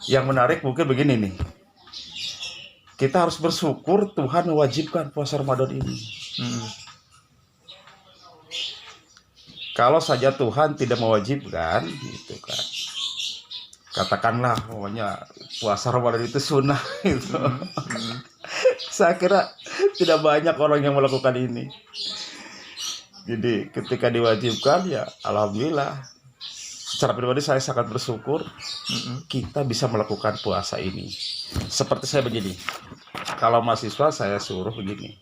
Yang menarik mungkin begini nih. Kita harus bersyukur Tuhan mewajibkan puasa Ramadan ini. Hmm. Kalau saja Tuhan tidak mewajibkan, gitu kan. Katakanlah, pokoknya puasa Ramadan itu sunnah, gitu. Saya kira tidak banyak orang yang melakukan ini. Jadi ketika diwajibkan, ya alhamdulillah. Secara pribadi saya sangat bersyukur kita bisa melakukan puasa ini. Seperti saya begini, kalau mahasiswa saya suruh begini,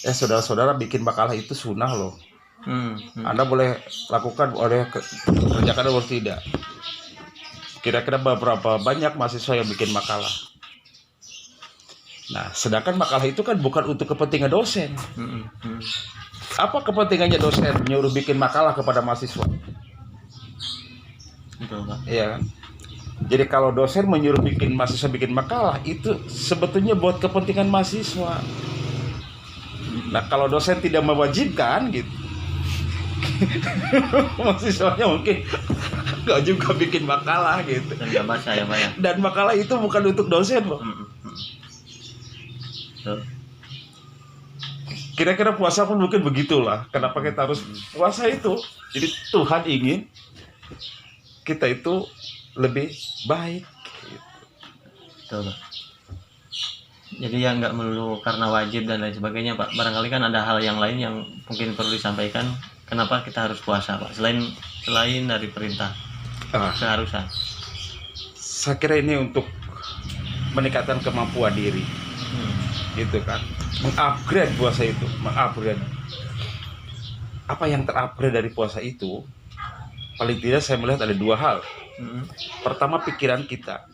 saudara-saudara bikin makalah itu sunnah loh. Anda boleh lakukan, boleh kerjakan atau tidak. Kira-kira beberapa banyak mahasiswa yang bikin makalah. Nah, sedangkan makalah itu kan bukan untuk kepentingan dosen. Apa kepentingannya dosen nyuruh bikin makalah kepada mahasiswa? Betul, Pak. Iya kan? Jadi kalau dosen menyuruh mahasiswa bikin makalah, itu sebetulnya buat kepentingan mahasiswa. Nah, kalau dosen tidak mewajibkan gitu, mahasiswanya mungkin nggak juga bikin makalah gitu. Dan nggak baca ya, Pak ya. Dan makalah itu bukan untuk dosen loh. Betul. Kira-kira puasa pun mungkin begitulah. Kenapa kita harus puasa itu? Jadi Tuhan ingin kita itu lebih baik. Betul, Pak. Jadi ya nggak melulu karena wajib dan lain sebagainya, Pak. Barangkali kan ada hal yang lain yang mungkin perlu disampaikan. Kenapa kita harus puasa, Pak? Selain dari perintah keharusan. Saya kira ini untuk meningkatkan kemampuan diri, gitu kan. Mengupgrade puasa itu, mengupgrade. Apa yang terupgrade dari puasa itu? Paling tidak saya melihat ada dua hal. Pertama, pikiran kita.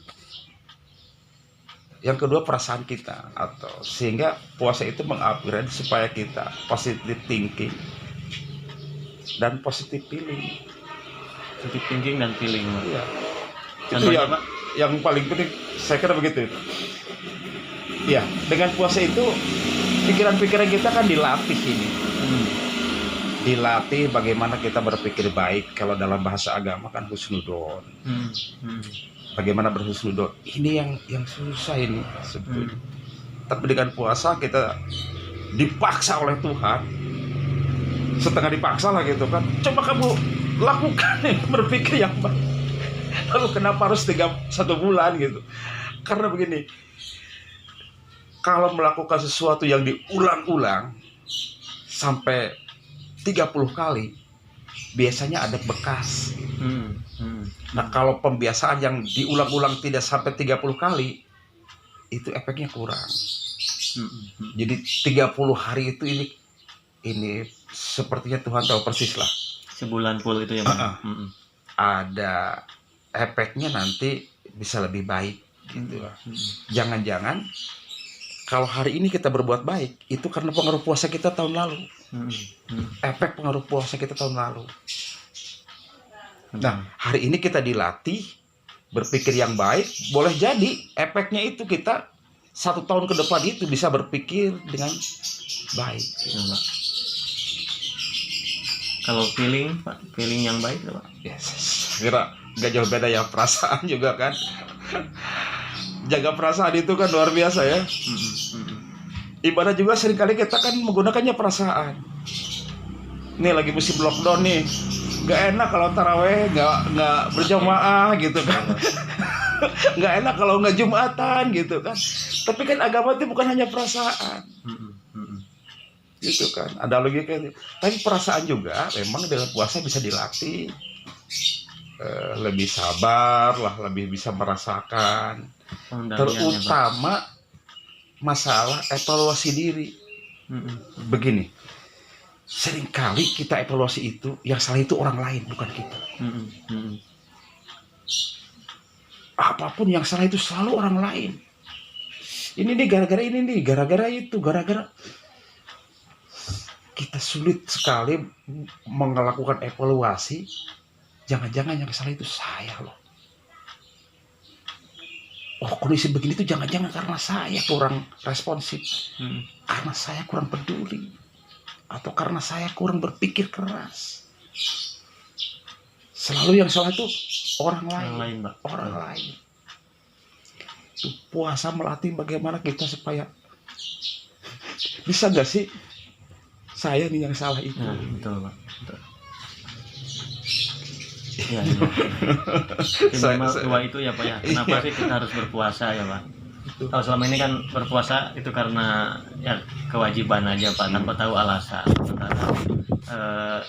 Yang kedua, perasaan kita. Atau sehingga puasa itu mengupgrade supaya kita positive thinking dan positive feeling. Positive thinking dan feeling. Iya. Itu yang paling penting, saya kira begitu. Ya, dengan puasa itu pikiran-pikiran kita kan dilatih ini. Dilatih bagaimana kita berpikir baik. Kalau dalam bahasa agama kan husnudon. Bagaimana berhusnudon. Ini yang susah ini sebetulnya. Tapi dengan puasa kita dipaksa oleh Tuhan. Setengah dipaksa lah gitu kan. Coba kamu lakukan berpikir yang baik. Lalu kenapa harus 1 bulan gitu? Karena begini, kalau melakukan sesuatu yang diulang-ulang sampai 30 kali, biasanya ada bekas. Nah, kalau pembiasaan yang diulang-ulang tidak sampai 30 kali, itu efeknya kurang. Jadi 30 hari itu ini sepertinya Tuhan tahu persis lah. Sebulan full itu ya, Pak. Ada efeknya nanti bisa lebih baik gitu lah. Jangan-jangan kalau hari ini kita berbuat baik, itu karena pengaruh puasa kita tahun lalu. Efek pengaruh puasa kita tahun lalu. Nah, hari ini kita dilatih berpikir yang baik, boleh jadi efeknya itu kita 1 tahun ke depan itu bisa berpikir dengan baik. Pak. Kalau feeling, Pak, feeling yang baik, Pak. Yes, kira nggak jauh beda ya, perasaan juga kan. Jaga perasaan itu kan luar biasa ya. Ibadah juga seringkali kita kan menggunakannya perasaan. Nih lagi musim lockdown nih, nggak enak kalau taraweh nggak berjamaah gitu kan. Nggak enak kalau nggak jumatan gitu kan. Tapi kan agama itu bukan hanya perasaan. Gitu kan, ada logika. Tapi perasaan juga memang dengan puasa bisa dilatih. Lebih sabar lah, lebih bisa merasakan. Terutama masalah evaluasi diri. Begini, seringkali kita evaluasi itu, yang salah itu orang lain, bukan kita. Apapun yang salah itu selalu orang lain. Ini nih gara-gara ini nih, gara-gara itu, gara-gara. Kita sulit sekali melakukan evaluasi. Jangan-jangan yang salah itu saya loh. Oh, kondisi begini tuh jangan-jangan karena saya kurang responsif, karena saya kurang peduli, atau karena saya kurang berpikir keras. Selalu yang salah itu orang lain, Pak. Orang lain. puasa melatih bagaimana kita supaya bisa gak sih saya nih yang salah itu. Nah, betul Pak. Betul. Ya, ya. Minimal dua itu ya Pak ya. Kenapa sih kita harus berpuasa ya Pak? Kalau selama ini kan berpuasa itu karena ya kewajiban aja Pak, tanpa tahu alasan. Sementara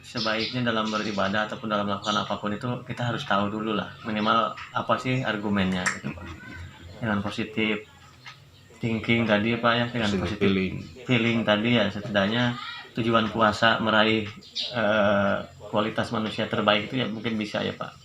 sebaiknya dalam beribadah ataupun dalam melakukan apapun itu kita harus tahu dulu lah minimal apa sih argumennya gitu Pak. Dengan positif thinking tadi Pak ya, dengan positif feeling tadi ya, setidaknya tujuan puasa meraih kualitas manusia terbaik itu ya mungkin bisa ya Pak.